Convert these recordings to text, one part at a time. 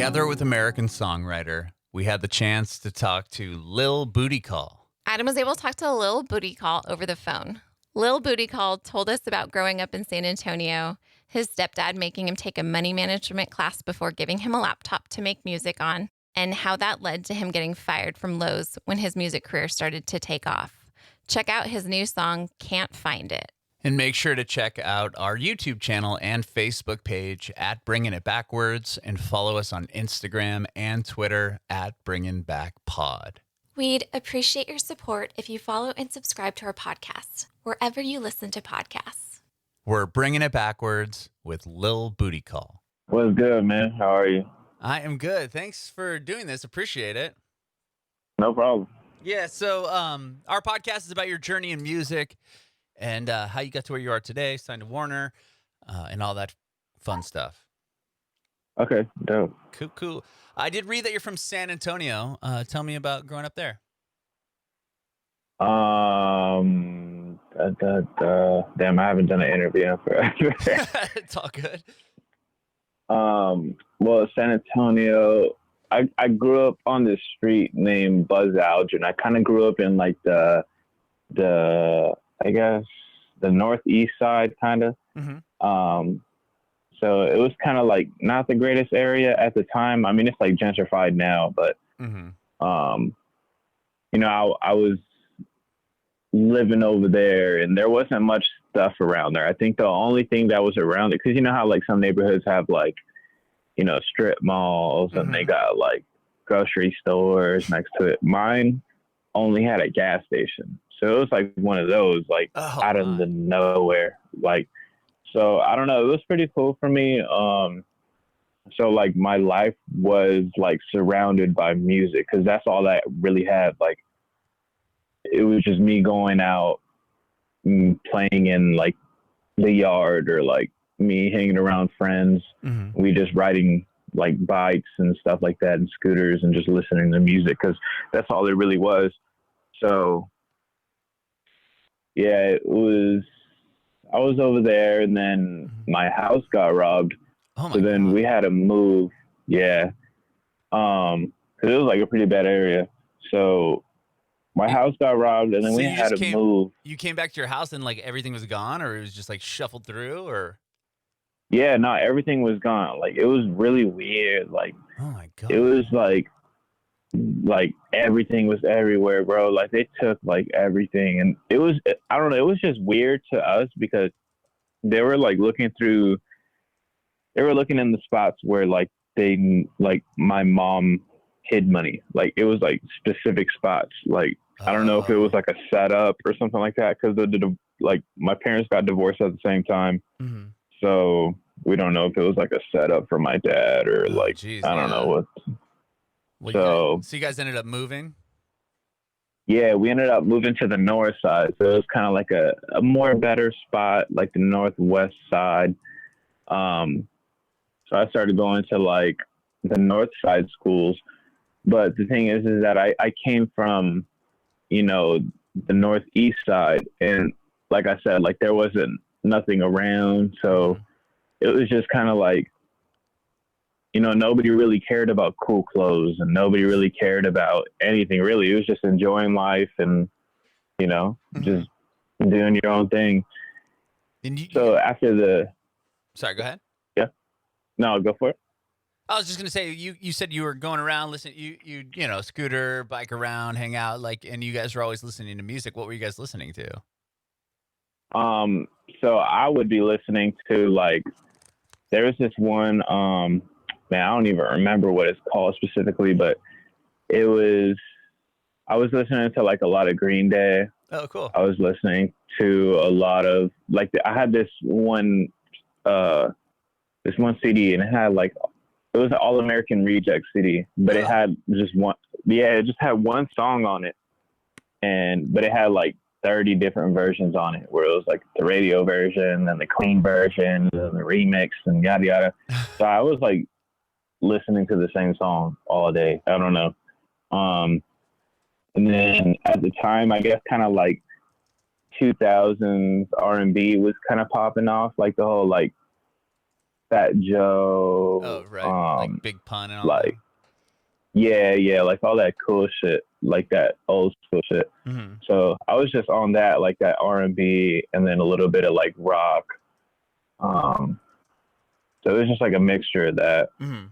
Together with American songwriter, we had the chance to talk to Lilbootycall. Adam was able to talk to Lilbootycall over the phone. Lilbootycall told us about growing up in San Antonio, his stepdad making him take a money management class before giving him a laptop to make music on, and how that led to him getting fired from Lowe's when his music career started to take off. Check out his new song, Can't Find It. And make sure to check out our YouTube channel and Facebook page at Bringing It Backwards, and follow us on Instagram and Twitter at Bringing Back Pod. We'd appreciate your support if you follow and subscribe to our podcast, wherever you listen to podcasts. We're Bringing It Backwards with Lilbootycall. What's good, man? How are you? I am good. Thanks for doing this. Appreciate it. No problem. Yeah, so our podcast is about your journey in music and how you got to where you are today, signed to Warner, and all that fun stuff. Okay, dope. Cool. I did read that you're from San Antonio. Tell me about growing up there. Damn, I haven't done an interview in forever. It's all good. Well, San Antonio, I grew up on this street named Buzz Aldrin. I kind of grew up in like the I guess the northeast side, kind of. Mm-hmm. So it was kind of like not the greatest area at the time. I mean, it's like gentrified now, but Mm-hmm. you know, I was living over there, and there wasn't much stuff around there. I think the only thing that was around it, because you know how like some neighborhoods have like, you know, strip malls, and they got like grocery stores next to it. Mine only had a gas station. So it was like one of those, like out of the nowhere. Like, so I don't know. It was pretty cool for me. So like my life was like surrounded by music, because that's all that really had. Like, it was just me going out and playing in like the yard, or like me hanging around friends. Mm-hmm. We just riding like bikes and stuff like that, and scooters, and just listening to music, because that's all it really was. So yeah, I was over there, and then my house got robbed. Oh my so then God. we had to move. Yeah. Cause it was like a pretty bad area. So my house got robbed, and then So we you had just to move. You came back to your house and like everything was gone, or it was just like shuffled through, or? Yeah, no, everything was gone. Like, it was really weird. Like, Oh my God. it was like everything was everywhere, bro. Like, they took like everything, and it was, I don't know, it was just weird to us, because they were like looking in the spots where like my mom hid money. Like, it was like specific spots. Like, I don't know if it was like a setup or something like that, because like my parents got divorced at the same time. Mm-hmm. So we don't know if it was like a setup for my dad, or like, geez, I don't know what. Well, So you guys ended up moving? yeah, we ended up moving to the north side. So it was kind of like a more better spot, like the northwest side. So I started going to like the north side schools. But the thing is that I came from, you know, the northeast side. And like I said, like there wasn't nothing around. So it was just kind of like, you know, nobody really cared about cool clothes, and nobody really cared about anything really. It was just enjoying life and, you know, just doing your own thing. And Sorry, go ahead. Yeah. No, go for it. I was just gonna say, you said you were going around listening, you know, scooter, bike around, hang out, like, and you guys were always listening to music. What were you guys listening to? So I would be listening to like, there was this one, man, I don't even remember what it's called specifically, but I was listening to like a lot of Green Day. Oh, cool. I was listening to a lot of like, I had this one CD, and it had like, it was an All American Reject CD, but it had just one. Yeah, it just had one song on it, but it had like 30 different versions on it, where it was like the radio version and the clean version and the remix and yada yada. So I was like listening to the same song all day. I don't know. And then at the time, I guess kind of like 2000s R&B was kind of popping off, like the whole like Fat Joe. Oh, right. Like Big Pun and all like yeah, like all that cool shit, like that old school shit. that. Mm-hmm. So I was just on that, like that R&B, and then a little bit of like rock. So it was just like a mixture of that. Mm-hmm.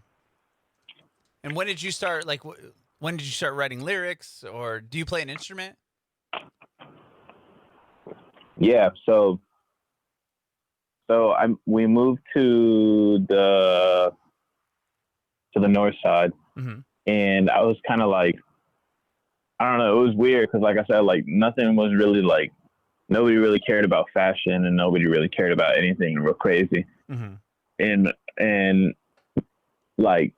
And when did you start? Like, when did you start writing lyrics, or do you play an instrument? Yeah. So we moved to the north side, Mm-hmm. and I was kind of like, I don't know, it was weird because like I said, like nothing was really like, nobody really cared about fashion and nobody really cared about anything real crazy. Mm-hmm. And like,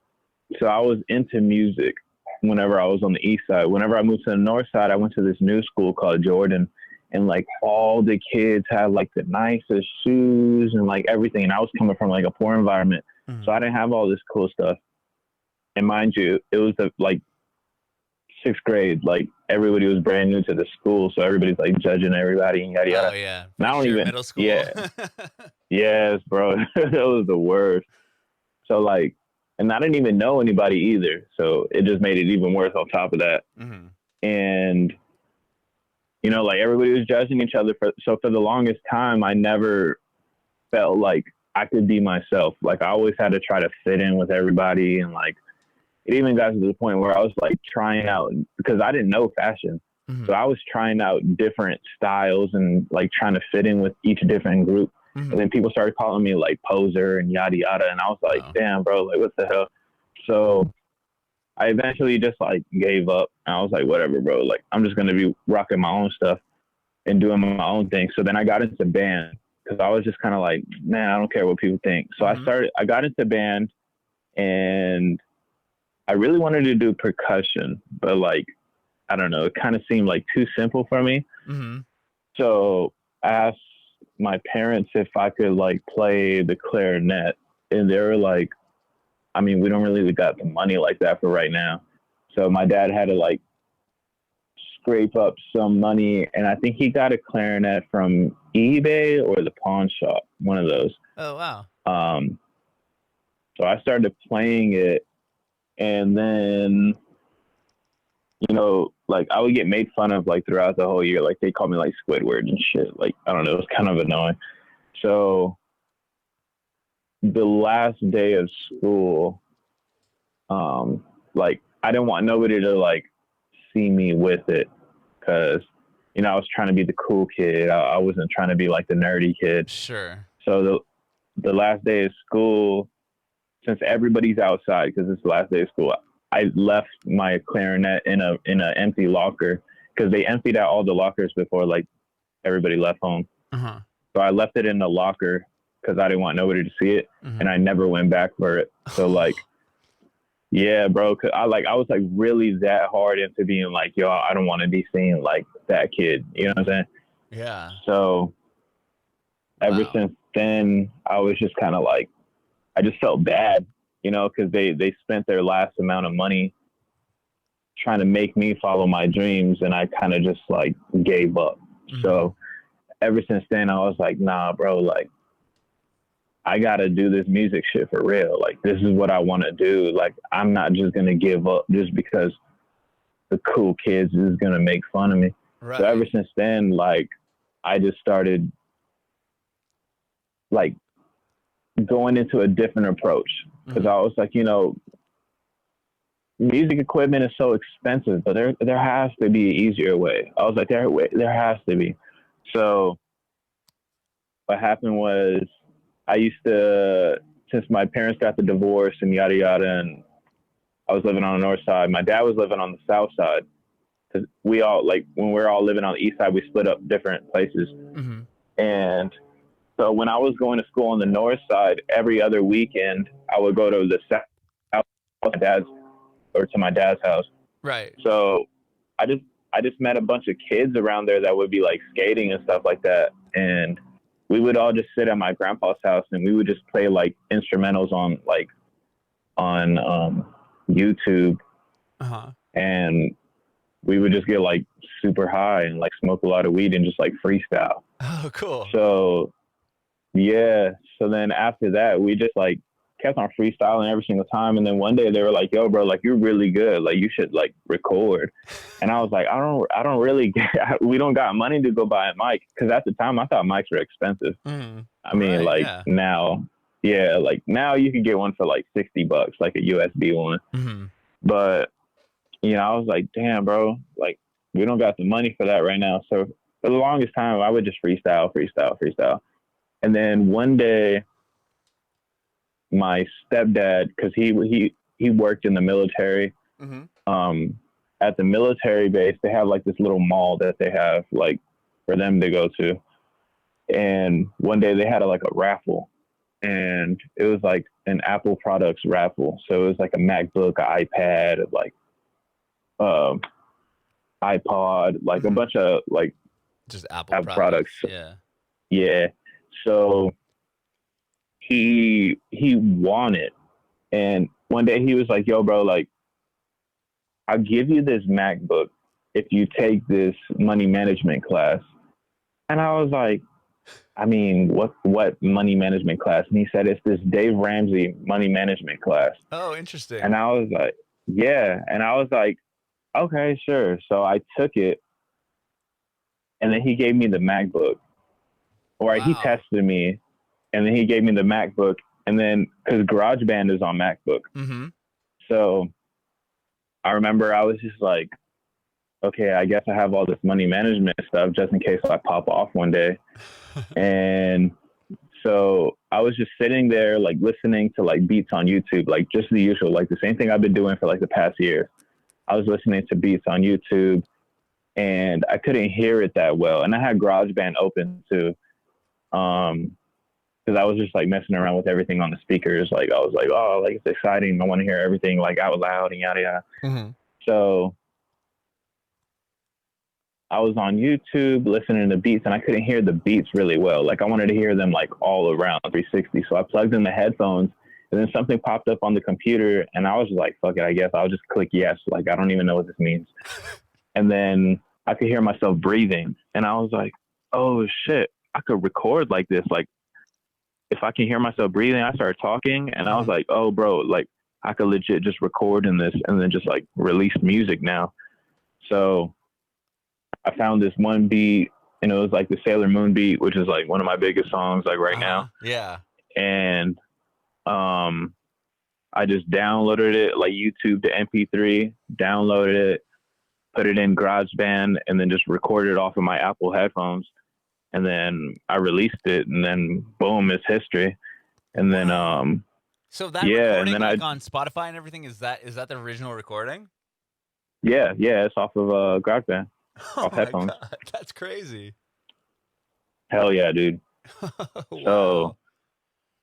so I was into music whenever I was on the east side. Whenever I moved to the north side, I went to this new school called Jordan, and like all the kids had like the nicest shoes and like everything. And I was coming from like a poor environment, Mm-hmm. so I didn't have all this cool stuff. And mind you, it was like sixth grade. Like everybody was brand new to the school, so everybody's like judging everybody and yada yada. Oh yeah, And I don't even middle school. Yeah, yes, bro, that was the worst. So like, and I didn't even know anybody either, so it just made it even worse on top of that. Mm-hmm. And you know, like everybody was judging each other so for the longest time, I never felt like I could be myself. Like I always had to try to fit in with everybody, and like it even got to the point where I was like trying out, because I didn't know fashion. Mm-hmm. So I was trying out different styles and like trying to fit in with each different group. Mm-hmm. And then people started calling me like poser and yada yada. And I was like, damn, bro, like what the hell? So I eventually just like gave up. And I was like, whatever, bro. Like I'm just going to be rocking my own stuff and doing my own thing. So then I got into band because I was just kind of like, man, I don't care what people think. So Mm-hmm. I got into band, and I really wanted to do percussion, but like, I don't know, it kind of seemed like too simple for me. Mm-hmm. So I asked my parents if I could like play the clarinet, and they were like, I mean, we don't really got the money like that for right now. So my dad had to like scrape up some money, and I think he got a clarinet from eBay or the pawn shop, one of those. Oh wow. So I started playing it, and then, you know, like I would get made fun of like throughout the whole year. Like they called me like Squidward and shit. Like, I don't know, it was kind of annoying. So the last day of school, like I didn't want nobody to like see me with it, because, you know, I was trying to be the cool kid. I wasn't trying to be like the nerdy kid. Sure. So the last day of school, since everybody's outside, because it's the last day of school, I left my clarinet in a empty locker, because they emptied out all the lockers before like everybody left home. Uh-huh. So I left it in the locker because I didn't want nobody to see it, Mm-hmm. and I never went back for it. So like, yeah, bro, cause I was like really that hard into being like, yo, I don't want to be seen like that kid. You know what I'm saying? Yeah. So ever Wow. since then, I was just kind of like, I just felt bad, you know, because they spent their last amount of money trying to make me follow my dreams, and I kind of just like gave up. Mm-hmm. So ever since then, I was like, nah, bro, like I gotta do this music shit for real. Like this is what I want to do. Like I'm not just gonna give up just because the cool kids is gonna make fun of me. Right. So ever since then, like I just started like going into a different approach, because I was like, you know, music equipment is so expensive, but there has to be an easier way. I was like, there has to be. So what happened was, I used to, since my parents got the divorce and yada yada, and I was living on the north side, my dad was living on the south side, because we all, like when we're all living on the east side, we split up different places. Mm-hmm. And so when I was going to school on the north side, every other weekend I would go to the south to my dad's house. Right. So I just met a bunch of kids around there that would be like skating and stuff like that, and we would all just sit at my grandpa's house, and we would just play like instrumentals on YouTube, Uh-huh. and we would just get like super high and like smoke a lot of weed and just like freestyle. Oh, cool. So yeah. So then after that, we just like kept on freestyling every single time. And then one day they were like, "Yo, bro, like you're really good. Like you should like record." And I was like, I don't really get. We don't got money to go buy a mic because at the time I thought mics were expensive. I mean, Right, like yeah. now, yeah, like now you can get one for like $60, like a USB one. But you know, I was like, damn, bro, like we don't got the money for that right now. So for the longest time, I would just freestyle, freestyle, freestyle. And then one day, my stepdad, because he worked in the military. At the military base, they have like this little mall that they have like for them to go to. And one day they had like a raffle, and it was like an Apple products raffle. So it was like a MacBook, an iPad, like iPod, like a bunch of like just Apple products. Yeah. Yeah. So he won it. And one day he was like, "Yo, bro, like I'll give you this MacBook if you take this money management class." And I was like, I mean, what money management class? And he said, "It's this Dave Ramsey money management class." Oh, interesting. And I was like, yeah. And I was like, okay, sure. So I took it, and then he gave me the MacBook. Or he tested me, and then he gave me the MacBook. And then, because GarageBand is on MacBook. So I remember I was just like, okay, I guess I have all this money management stuff just in case I pop off one day. And so I was just sitting there, like listening to like beats on YouTube, like just the usual, like the same thing I've been doing for like the past year. I was listening to beats on YouTube, and I couldn't hear it that well. And I had GarageBand open too. Because I was just like messing around with everything on the speakers. Like I was like, oh, like it's exciting. I want to hear everything like out loud and yada yada. So I was on YouTube listening to beats, and I couldn't hear the beats really well. Like I wanted to hear them like all around 360. So I plugged in the headphones, and then something popped up on the computer, and I was like, fuck it, I guess I'll just click yes. Like I don't even know what this means. And then I could hear myself breathing, and I was like, oh shit, I could record like this. Like if I can hear myself breathing, I started talking, and I was like, oh bro, like I could legit just record in this and then just like release music now. So I found this one beat, and it was like the Sailor Moon beat, which is like one of my biggest songs like right now. Yeah. And I just downloaded it, like YouTube to MP3, downloaded it, put it in GarageBand, and then just recorded it off of my Apple headphones. And then I released it, and then boom, it's history. And then so that recording, and then like on Spotify and everything, is that the original recording? Yeah, it's off of GarageBand. Oh my God, that's crazy. Hell yeah, dude. Wow.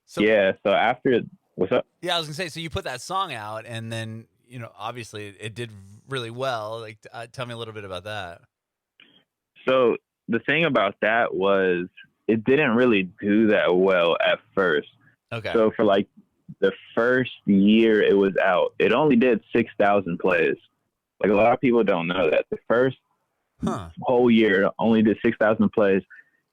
So yeah, so after, what's up? Yeah, I was gonna say, so you put that song out, and then, you know, obviously it did really well. Like, tell me a little bit about that. So the thing about that was it didn't really do that well at first. Okay. So for like the first year it was out, it only did 6,000 plays. Like a lot of people don't know that. The first whole year only did 6,000 plays.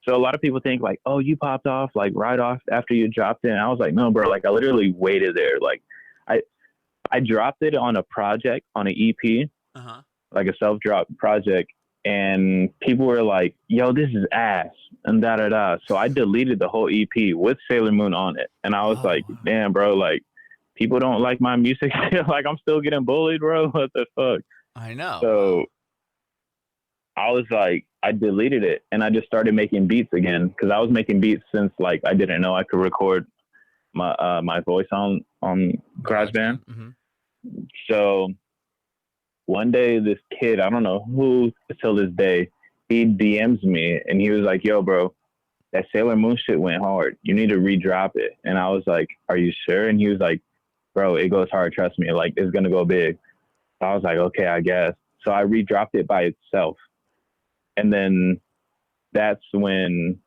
So a lot of people think like, oh, you popped off like right off after you dropped it. And I was like, no, bro, like I literally waited there. Like I dropped it on a project, on an EP, like a self-drop project. And people were like, yo, this is ass and da da da. So I deleted the whole EP with Sailor Moon on it. And I was like, damn, bro, like people don't like my music. Like I'm still getting bullied, bro. What the fuck? I know. So I was like, I deleted it, and I just started making beats again, because I was making beats since like I didn't know I could record my my voice on GarageBand. So one day this kid, I don't know who till this day, he DMs me and he was like, yo, bro, that Sailor Moon shit went hard. You need to re-drop it. And I was like, are you sure? And he was like, bro, it goes hard. Trust me. Like, it's going to go big. So I was like, okay, I guess. So I re-dropped it by itself. And then that's when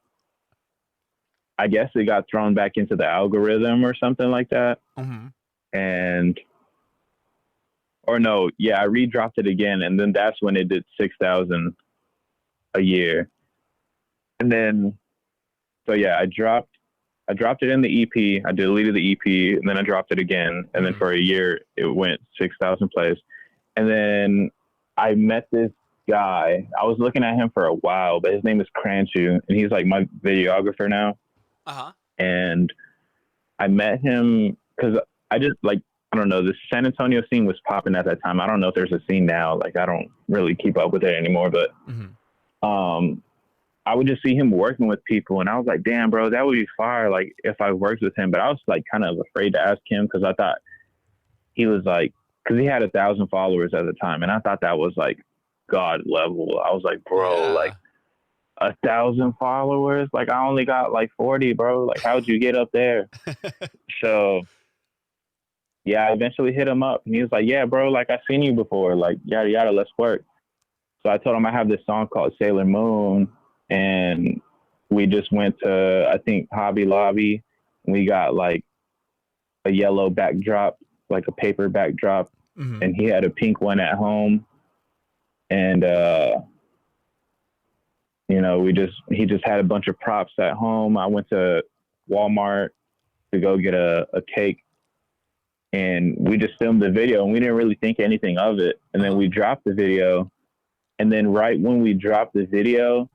I guess it got thrown back into the algorithm or something like that. And, or no, yeah, I re-dropped it again. And then that's when it did 6,000 a year. And then, so yeah, I dropped I dropped it in the EP. I deleted the EP, and then I dropped it again. And then for a year, it went 6,000 plays. And then I met this guy. I was looking at him for a while, but his name is Cranchu, and he's like my videographer now. And I met him because I just like, I don't know, the San Antonio scene was popping at that time. I don't know if there's a scene now. Like, I don't really keep up with it anymore, but I would just see him working with people, and I was like, damn, bro, that would be fire, like, if I worked with him. But I was like kind of afraid to ask him because I thought he was like, because he had 1,000 followers at the time, and I thought that was like God level. I was like, bro, like 1,000 followers? Like, I only got like 40, bro. Like, how'd you get up there? So yeah, I eventually hit him up, and he was like, yeah, bro, like, I've seen you before, like, yada yada, let's work. So I told him I have this song called Sailor Moon, and we just went to, I think, Hobby Lobby. We got like a yellow backdrop, like a paper backdrop, and he had a pink one at home. And you know, he just had a bunch of props at home. I went to Walmart to go get a cake, and we just filmed the video, and we didn't really think anything of it. And then we dropped the video, and then right when we dropped the video,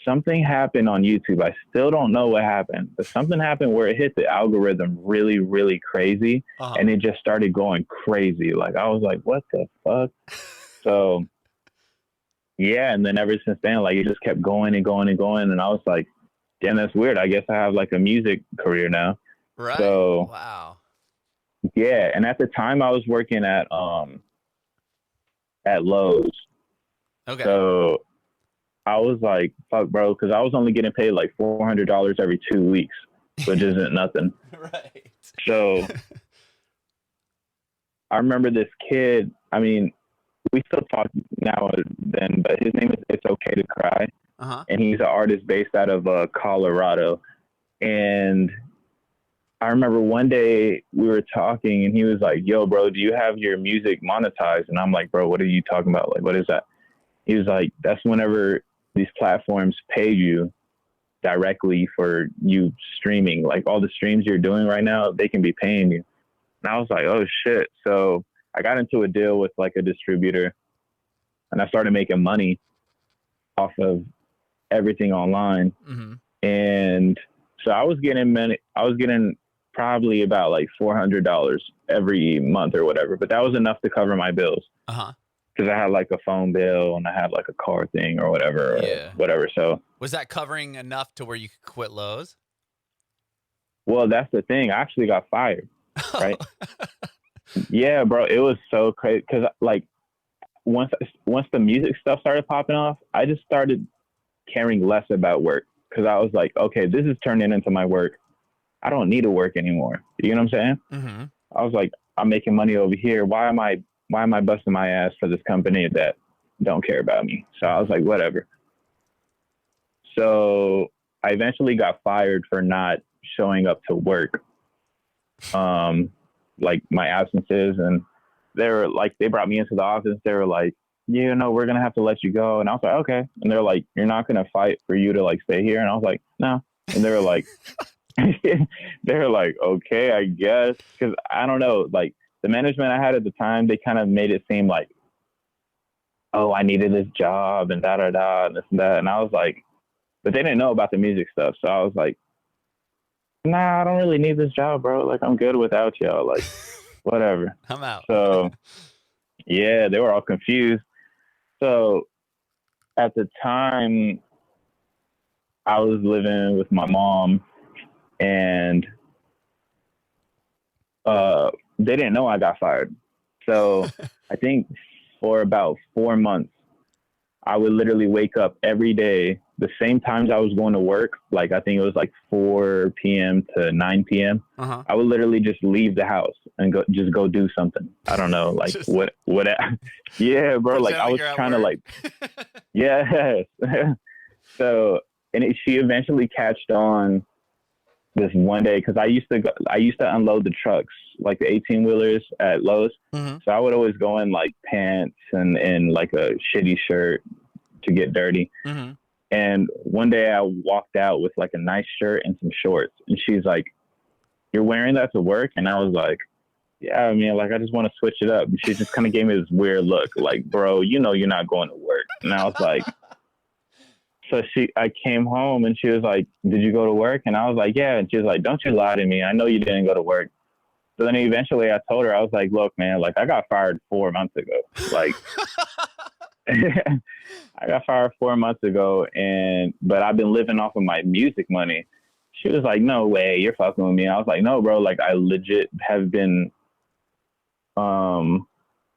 something happened on YouTube. I still don't know what happened, but something happened where it hit the algorithm really, really crazy, and it just started going crazy. Like, I was like, what the fuck? So yeah, and then ever since then, like, it just kept going and going and going, and I was like, damn, that's weird. I guess I have like a music career now. Right. So wow. Yeah, and at the time I was working at Lowe's. Okay. So I was like, fuck, bro, because I was only getting paid like $400 every 2 weeks, which isn't nothing. Right. So I remember this kid, I mean, we still talk now and then, but his name is It's Okay to Cry. And he's an artist based out of Colorado. And I remember one day we were talking, and he was like, yo, bro, do you have your music monetized? And I'm like, bro, what are you talking about? Like, what is that? He was like, that's whenever these platforms pay you directly for you streaming. Like, all the streams you're doing right now, they can be paying you. And I was like, oh shit. So I got into a deal with like a distributor, and I started making money off of everything online. And so I was getting probably about like $400 every month or whatever, but that was enough to cover my bills. Because I had like a phone bill, and I had like a car thing or whatever. So was that covering enough to where you could quit Lowe's? Well, that's the thing. I actually got fired. Right. Yeah, bro. It was so crazy because like once the music stuff started popping off, I just started caring less about work, because I was like, okay, this is turning into my work. I don't need to work anymore. You know what I'm saying? I was like, I'm making money over here. Why am I busting my ass for this company that don't care about me? So I was like, whatever. So I eventually got fired for not showing up to work. Like my absences, and they brought me into the office. They were like, you know, we're going to have to let you go. And I was like, okay. And they're like, you're not going to fight for you to like stay here. And I was like, no. And they were like, okay, I guess. Cause I don't know, like the management I had at the time, they kind of made it seem like, oh, I needed this job and da, da, da, and this and that. And I was like, but they didn't know about the music stuff. So I was like, nah, I don't really need this job, bro. Like, I'm good without y'all. Like, whatever. I'm out. So yeah, they were all confused. So at the time, I was living with my mom, and they didn't know I got fired. So I think for about 4 months, I would literally wake up every day, the same times I was going to work. Like, I think it was like 4 p.m. to 9 p.m. I would literally just leave the house and go do something. I don't know, like what? Yeah, bro. Like, I was trying to like, yeah. So, and she eventually catched on this one day, because I used to unload the trucks, like the 18-wheelers at Lowe's. So I would always go in like pants and like a shitty shirt to get dirty. And one day I walked out with like a nice shirt and some shorts. And she's like, "You're wearing that to work?" And I was like, "Yeah, I mean, like, I just want to switch it up." And she just kind of gave me this weird look, like, "Bro, you know you're not going to work." And I was like, I came home and she was like, "Did you go to work?" And I was like, "Yeah." And she was like, "Don't you lie to me. I know you didn't go to work." So then eventually I told her, I was like, "Look, man, like, I got fired 4 months ago. Like, I got fired 4 months ago, but I've been living off of my music money." She was like, "No way, you're fucking with me." I was like, "No, bro, like, I legit have been um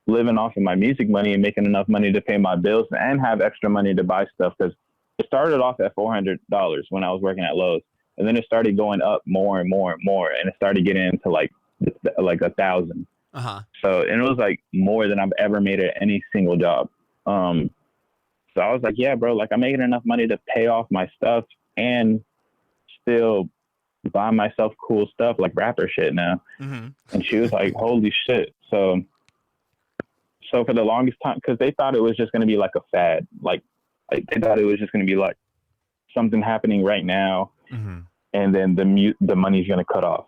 living off of my music money and making enough money to pay my bills and have extra money to buy stuff." Because it started off at $400 when I was working at Lowe's, and then it started going up more and more and more, and it started getting into like 1,000. So, and it was like more than I've ever made at any single job. So I was like, "Yeah, bro, like, I'm making enough money to pay off my stuff and still buy myself cool stuff like rapper shit now." And she was like, "Holy shit." So for the longest time, because they thought it was just going to be like a fad, like they thought it was just going to be like something happening right now, and then the money's going to cut off.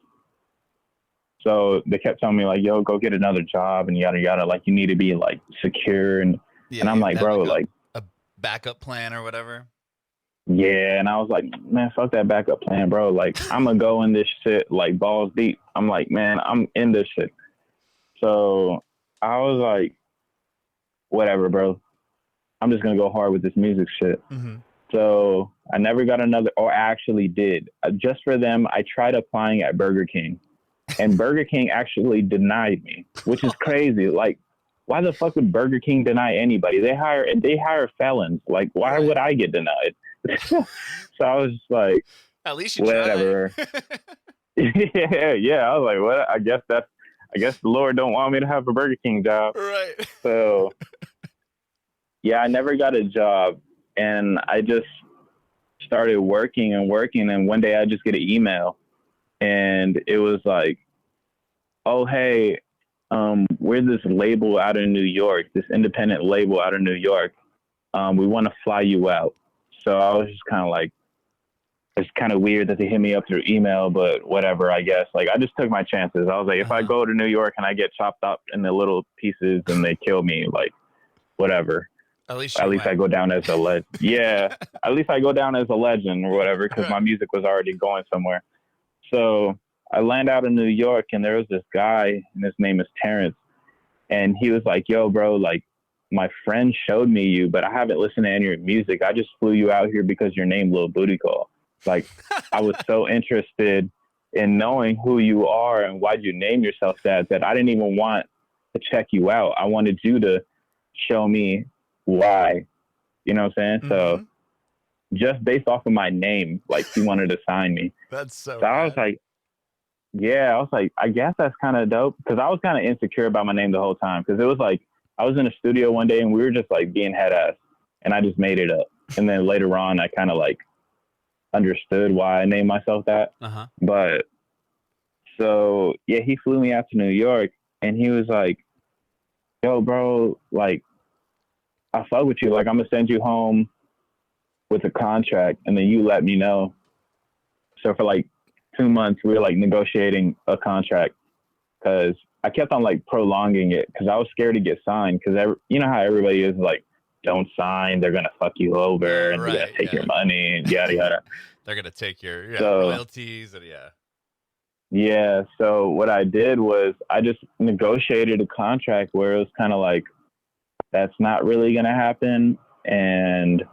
So they kept telling me like, "Yo, go get another job and yada yada. Like, you need to be like secure." And I'm like, "Bro, like a backup plan or whatever." Yeah, and I was like, "Man, fuck that backup plan, bro. Like, I'm gonna go in this shit like balls deep." I'm like, "Man, I'm in this shit." So I was like, "Whatever, bro. I'm just gonna go hard with this music shit." So I never got another, or actually did. Just for them, I tried applying at Burger King, and Burger King actually denied me, which is crazy. Like, why the fuck would Burger King deny anybody? They hire felons. Like, why would I get denied? So I was just like, at least you whatever. Yeah. I was like, what? I guess the Lord don't want me to have a Burger King job. Right. So yeah, I never got a job, and I just started working, and one day I just get an email, and it was like, "Oh, hey, we're this label out of New York, this independent label out of New York. We want to fly you out." So I was just kind of like, it's kind of weird that they hit me up through email, but whatever, I guess. Like, I just took my chances. I was like, if I go to New York and I get chopped up into little pieces and they kill me, like, whatever. At least I go down as a legend. Yeah, at least I go down as a legend or whatever, because my music was already going somewhere. So I land out in New York, and there was this guy, and his name is Terrence. And he was like, "Yo, bro, like, my friend showed me you, but I haven't listened to any of your music. I just flew you out here because your name Lilbootycall. Like, I was so interested in knowing who you are and why'd you name yourself that I didn't even want to check you out. I wanted you to show me why." You know what I'm saying? So just based off of my name, like, he wanted to sign me. That's so I was like, yeah, I was like, I guess that's kind of dope, because I was kind of insecure about my name the whole time, because it was like, I was in a studio one day and we were just like being head ass, and I just made it up. And then later on, I kind of like understood why I named myself that. But so yeah, he flew me out to New York, and he was like, "Yo, bro, like, I fuck with you. Like, I'm gonna send you home with a contract, and then you let me know." So for like 2 months, we were like negotiating a contract, because I kept on like prolonging it, because I was scared to get signed, because you know how everybody is like, "Don't sign, they're gonna fuck you over, and they're gonna take your money, and yada yada." They're gonna take your royalties, and yeah. So what I did was I just negotiated a contract where it was kind of like, that's not really gonna happen, and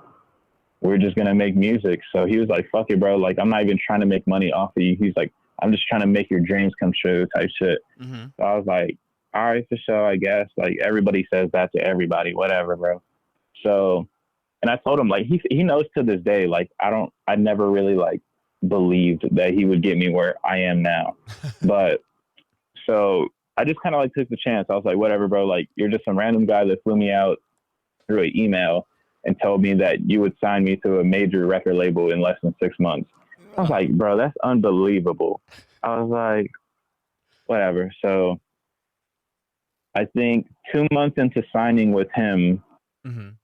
we're just gonna make music. So he was like, "Fuck it, bro. Like, I'm not even trying to make money off of you." He's like, "I'm just trying to make your dreams come true," type shit. So I was like, "All right, for sure, I guess." Like, everybody says that to everybody, whatever, bro. So, and I told him, like, he knows to this day, like, I never really like believed that he would get me where I am now. But so I just kind of like took the chance. I was like, "Whatever, bro. Like, you're just some random guy that flew me out through an email and told me that you would sign me to a major record label in less than 6 months." I was like, "Bro, that's unbelievable." I was like, whatever. So I think 2 months into signing with him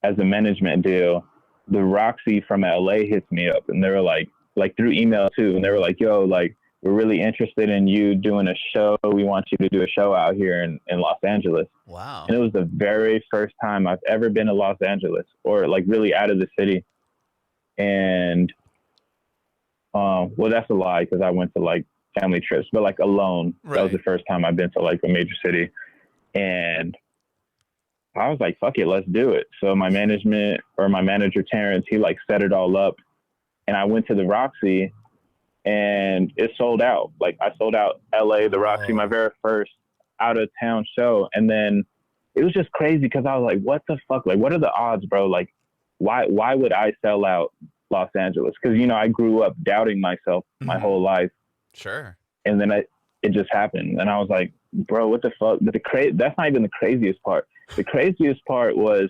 as a management deal, the Roxy from LA hits me up, and they were like through email too, and they were like, yo, like, we're really interested in you doing a show. We want you to do a show out here in Los Angeles. Wow. And it was the very first time I've ever been to Los Angeles, or like really out of the city. And well, that's a lie, because I went to like family trips, but like alone. Right. That was the first time I've been to like a major city. And I was like, fuck it, let's do it. So my manager, Terrence, he like set it all up. And I went to the Roxy, and it sold out. Like, I sold out LA, the Roxy, my very first out of town show. And then it was just crazy, because I was like, what the fuck? Like, what are the odds, bro? Like, why would I sell out Los Angeles? Because, you know, I grew up doubting myself my whole life. Sure. And then it just happened. And I was like, bro, what the fuck? But that's not even the craziest part. The craziest part was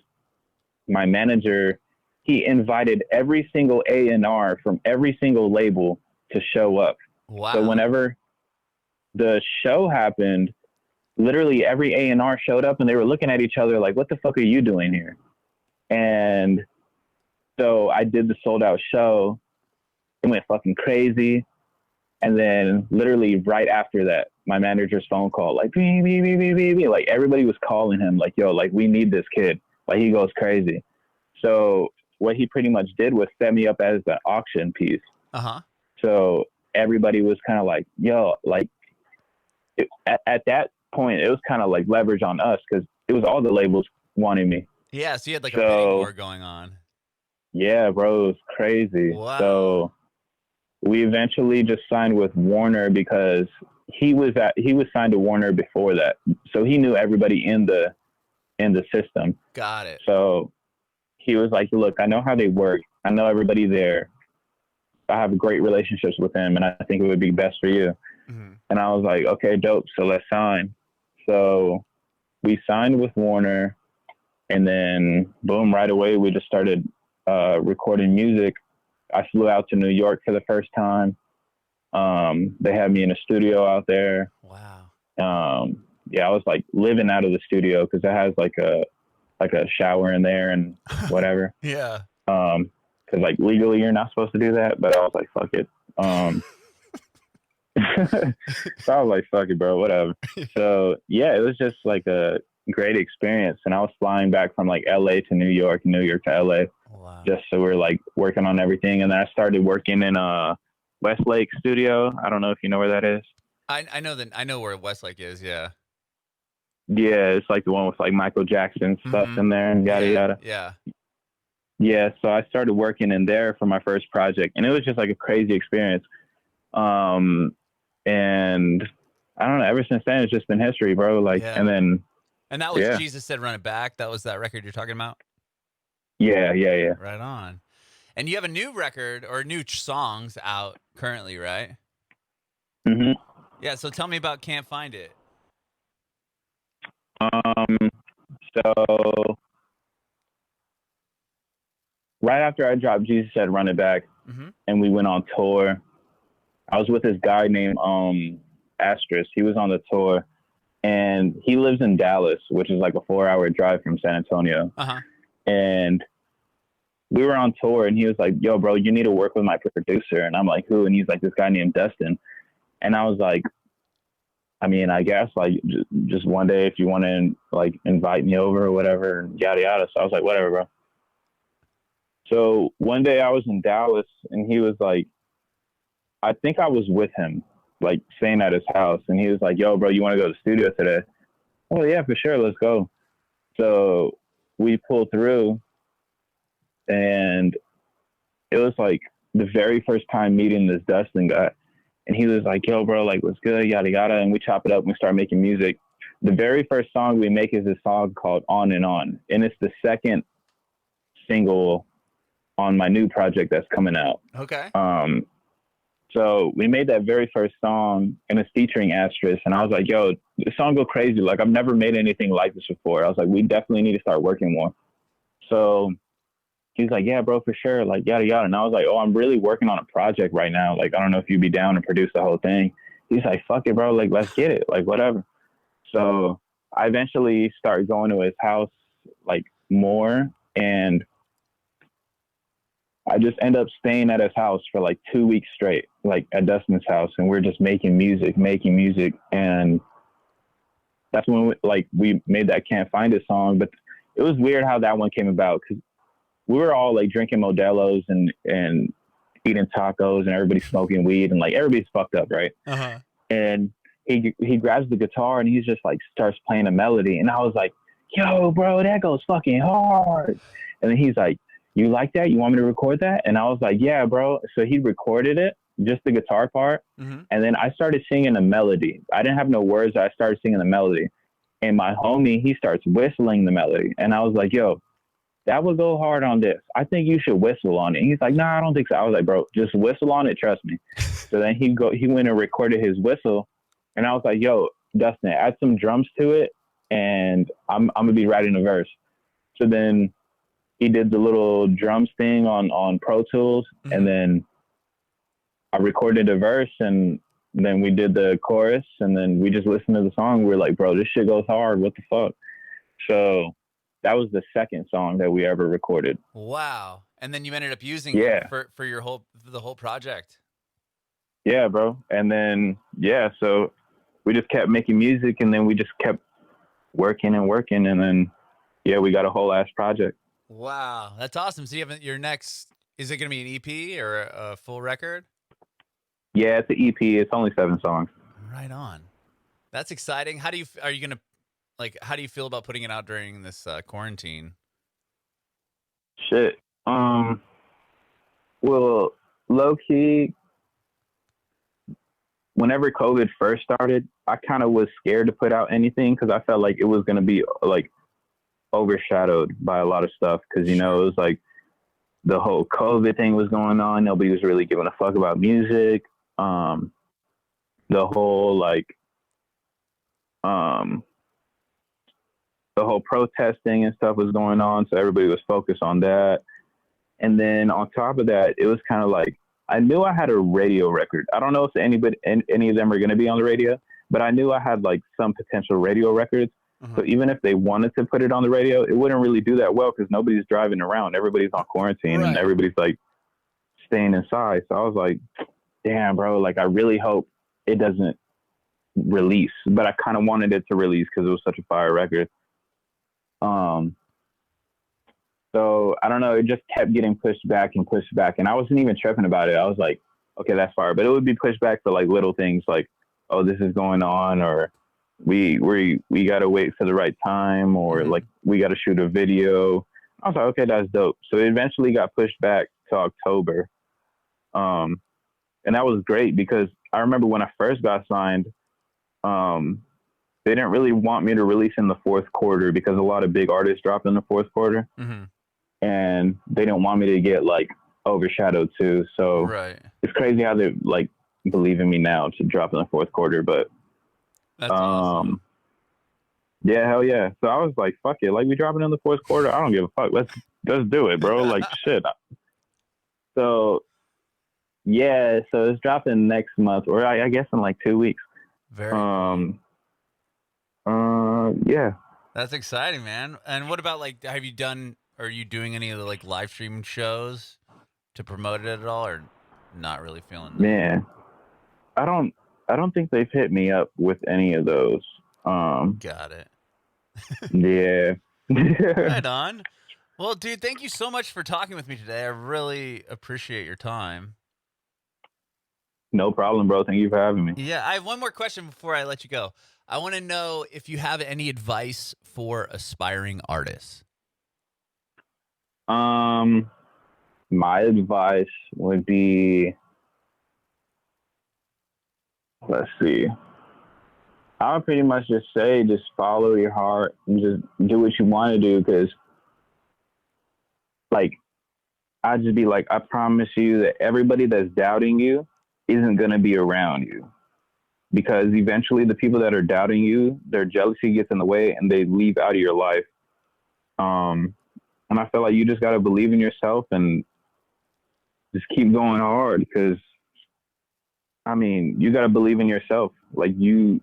my manager, he invited every single A&R from every single label to show up. Wow. So whenever the show happened, literally every A&R showed up, and they were looking at each other like, what the fuck are you doing here? And so I did the sold out show. It went fucking crazy. And then literally right after that, my manager's phone call, like, beep, beep, beep, beep, beep, beep. Like, everybody was calling him like, yo, like, we need this kid. Like, he goes crazy. So what he pretty much did was set me up as the auction piece. Uh-huh. So everybody was kind of like, yo, like, at that point, it was kind of like leverage on us, because it was all the labels wanting me. Yeah, so you had like a bidding war going on. Yeah, bro, it was crazy. Wow. So we eventually just signed with Warner, because he was signed to Warner before that. So he knew everybody in the system. Got it. So he was like, look, I know how they work. I know everybody there. I have great relationships with them, and I think it would be best for you. Mm-hmm. And I was like, okay, dope. So let's sign. So we signed with Warner, and then boom, right away, we just started recording music. I flew out to New York for the first time. They had me in a studio out there. Wow. Yeah, I was like living out of the studio, because it has like a shower in there and whatever. Yeah. Because like legally you're not supposed to do that, but I was like, fuck it. So I was like, fuck it, bro, whatever. So yeah, it was just like a great experience. And I was flying back from like LA to New York, New York to LA. Wow. Just so we're like working on everything. And then I started working in Westlake studio. I don't know if you know where that is. I know where Westlake is. Yeah. Yeah, it's like the one with like Michael Jackson stuff in there and yada yada. Yeah. Yeah, so I started working in there for my first project, and it was just like a crazy experience. And I don't know, ever since then it's just been history, bro. Like, yeah. And that was Jesus Said Run It Back. That was that record you're talking about? Yeah. Right on. And you have a new record or new songs out currently, right? Mm-hmm. Yeah, so tell me about Can't Find It. So right after I dropped Jesus Said Run It Back, and we went on tour, I was with this guy named Asterisk. He was on the tour, and he lives in Dallas, which is like a 4-hour drive from San Antonio. Uh-huh. And we were on tour, and he was like, yo, bro, you need to work with my producer. And I'm like, who? And he's like, this guy named Dustin. And I was like, I mean, I guess like just one day if you want to like invite me over or whatever, and yada yada. So I was like, whatever, bro. So one day I was in Dallas, and he was like, I think I was with him, like staying at his house, and he was like, yo, bro, you want to go to the studio today? Oh yeah, for sure, let's go. So we pulled through, and it was like the very first time meeting this Dustin guy. And he was like, yo, bro, like, what's good, yada, yada. And we chop it up and we start making music. The very first song we make is a song called On and On. And it's the second single on my new project that's coming out. Okay. So we made that very first song, and it's featuring Asterisk. And I was like, yo, this song go crazy. Like, I've never made anything like this before. I was like, we definitely need to start working more. So he's like, yeah, bro, for sure. Like, yada, yada. And I was like, oh, I'm really working on a project right now. Like, I don't know if you'd be down to produce the whole thing. He's like, fuck it, bro. Like, let's get it. Like, whatever. So I eventually started going to his house, like, more. And I just end up staying at his house for like 2 weeks straight, like at Dustin's house, and we're just making music, and that's when we made that Can't Find It song. But it was weird how that one came about, because we were all like drinking Modelo's and eating tacos, and everybody's smoking weed, and like everybody's fucked up, right? Uh-huh. And he grabs the guitar and he's just like starts playing a melody, and I was like, yo, bro, that goes fucking hard. And then he's like, you like that? You want me to record that? And I was like, yeah, bro. So he recorded it, just the guitar part. Mm-hmm. And then I started singing a melody. I didn't have no words. I started singing the melody. And my homie, he starts whistling the melody. And I was like, yo, that would go hard on this. I think you should whistle on it. And he's like, nah, I don't think so. I was like, bro, just whistle on it. Trust me. So then he went and recorded his whistle. And I was like, yo, Dustin, add some drums to it, and I'm going to be writing a verse. So then he did the little drums thing on Pro Tools, mm-hmm. and then I recorded a verse, and then we did the chorus, and then we just listened to the song. We were like, bro, this shit goes hard. What the fuck? So that was the second song that we ever recorded. Wow. And then you ended up using it for the whole project. Yeah, bro. And then, so we just kept making music, and then we just kept working, and then, we got a whole ass project. Wow. That's awesome. So you have your next, is it going to be an EP or a full record? Yeah, it's an EP. It's only 7 songs. Right on. That's exciting. How do you feel about putting it out during this quarantine? Shit. Well, low key, whenever COVID first started, I kind of was scared to put out anything, because I felt like it was going to be like overshadowed by a lot of stuff. Because, it was like the whole COVID thing was going on. Nobody was really giving a fuck about music. The whole protesting and stuff was going on. So everybody was focused on that. And then on top of that, it was kind of like, I knew I had a radio record. I don't know if any of them are going to be on the radio, but I knew I had like some potential radio records. Mm-hmm. So even if they wanted to put it on the radio, it wouldn't really do that well, because nobody's driving around. Everybody's on quarantine, right, and everybody's like staying inside. So I was like, damn, bro, like I really hope it doesn't release, but I kind of wanted it to release because it was such a fire record. So I don't know, it just kept getting pushed back, and I wasn't even tripping about it. I was like, okay, that's fire. But it would be pushed back for like little things like, oh, this is going on, or we got to wait for the right time, or mm-hmm. like we got to shoot a video. I was like, okay, that's dope. So it eventually got pushed back to October. And that was great, because I remember when I first got signed, they didn't really want me to release in the fourth quarter, because a lot of big artists drop in the fourth quarter. Mm-hmm. And they didn't want me to get like overshadowed too. So right. It's crazy how they like believe in me now to drop in the fourth quarter. But that's awesome. Yeah, hell yeah. So I was like, fuck it. Like, we dropping in the fourth quarter. I don't give a fuck. Let's do it, bro. Like shit. So yeah, so it's dropping next month, or I guess in like 2 weeks. Very yeah. That's exciting, man. And what about like, are you doing any of the like live streaming shows to promote it at all, or not really feeling that? Man, I don't think they've hit me up with any of those. Got it. Yeah. Right on. Well, dude, thank you so much for talking with me today. I really appreciate your time. No problem, bro. Thank you for having me. Yeah, I have one more question before I let you go. I want to know if you have any advice for aspiring artists. My advice would be, let's see. I would pretty much just say, just follow your heart and just do what you want to do. Because, like, I'd just be like, I promise you that everybody that's doubting you isn't going to be around you. Because eventually the people that are doubting you, their jealousy gets in the way and they leave out of your life. And I feel like you just got to believe in yourself and just keep going hard, because, I mean, you got to believe in yourself. It's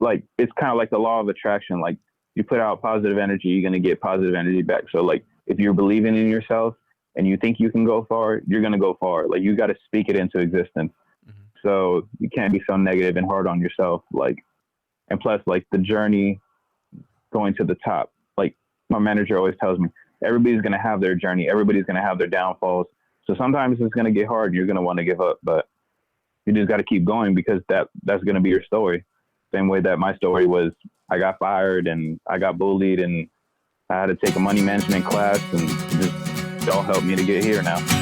kind of like the law of attraction. Like, you put out positive energy, you're going to get positive energy back. So, like, if you're believing in yourself, and you think you can go far, you're going to go far. Like, you got to speak it into existence. Mm-hmm. So you can't be so negative and hard on yourself. Like, and plus, like, the journey going to the top, like my manager always tells me, everybody's going to have their journey. Everybody's going to have their downfalls. So sometimes it's going to get hard and you're going to want to give up, but you just got to keep going, because that's going to be your story. Same way that my story was, I got fired and I got bullied and I had to take a money management class, and it just all helped me to get here now.